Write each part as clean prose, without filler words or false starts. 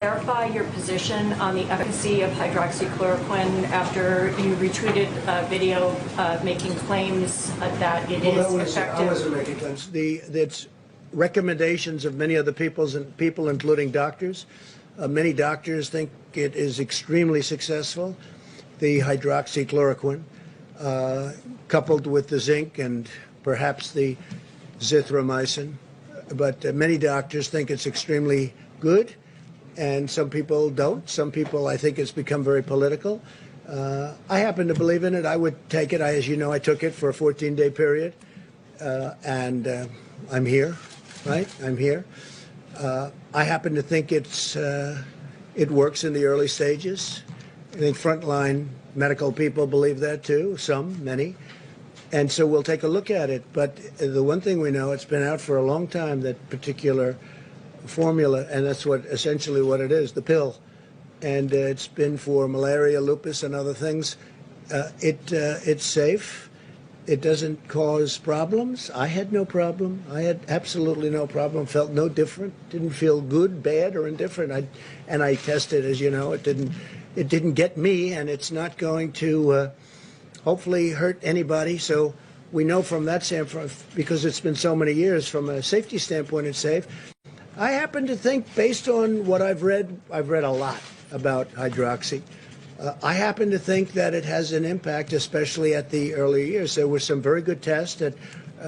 Clarify your position on the efficacy of hydroxychloroquine after you retweeted a video making claims that it is effective. I wasn't making claims. It's recommendations of many other people, including doctors. Many doctors think it is extremely successful. The hydroxychloroquine, coupled with the zinc and perhaps the zithromycin, but many doctors think it's extremely good. And some people don't. Some people, I think, it's become very political. I happen to believe in it. I would take it. As you know, I took it for a 14-day period, and I'm here, right? I'm here. I happen to think it works in the early stages. I think frontline medical people believe that too. Some, many. And so we'll take a look at it. But the one thing we know, it's been out for a long time, that particular formula, and that's essentially what it is, the pill. And it's been for malaria, lupus, and other things. It's safe. It doesn't cause problems. I had no problem. I had absolutely no problem. Felt no different. Didn't feel good, bad, or indifferent. I tested, as you know. It didn't get me, and it's not going to hopefully hurt anybody. So we know from that standpoint, because it's been so many years, from a safety standpoint, it's safe. I happen to think, based on what I've read a lot about hydroxy. I happen to think that it has an impact, especially at the early years. There were some very good tests at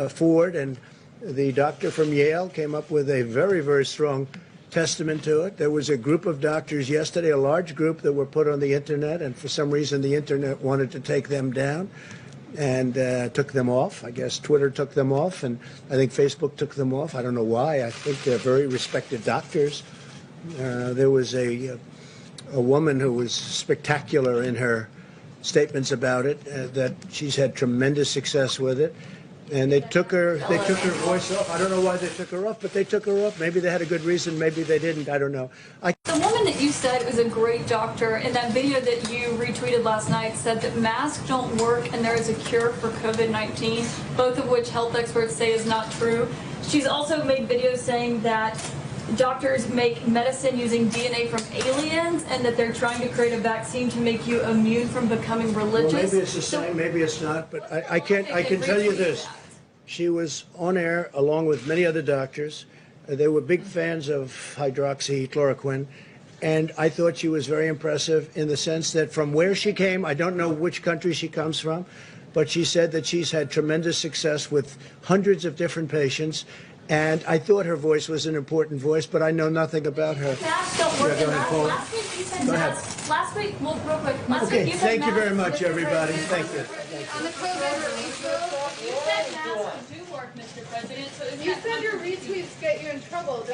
Ford, and the doctor from Yale came up with a very, very strong testament to it. There was a group of doctors yesterday, a large group, that were put on the Internet, and for some reason the Internet wanted to take them down and took them off. I guess Twitter took them off, and I think Facebook took them off. I don't know why. I think they're very respected doctors. There was a woman who was spectacular in her statements about it, that she's had tremendous success with it. And they took her voice off. I don't know why they took her off, but they took her off. Maybe they had a good reason, maybe they didn't. I don't know. The woman that you said was a great doctor in that video that you retweeted last night said that masks don't work and there is a cure for COVID-19, both of which health experts say is not true. She's also made videos saying that doctors make medicine using DNA from aliens and that they're trying to create a vaccine to make you immune from becoming religious. Well, maybe it's the same, maybe it's not, but I can tell you this. She was on air along with many other doctors. They were big fans of hydroxychloroquine, and I thought she was very impressive in the sense that from where she came, I don't know which country she comes from, but she said that she's had tremendous success with hundreds of different patients. And I thought her voice was an important voice, but I know nothing about her. Masks don't work. Last week you said masks. Last week, well, real quick. Last week you said thank you very much, everybody. Thank you. On the COVID release, you said masks do work, Mr. President. So you said your retweets get you in trouble.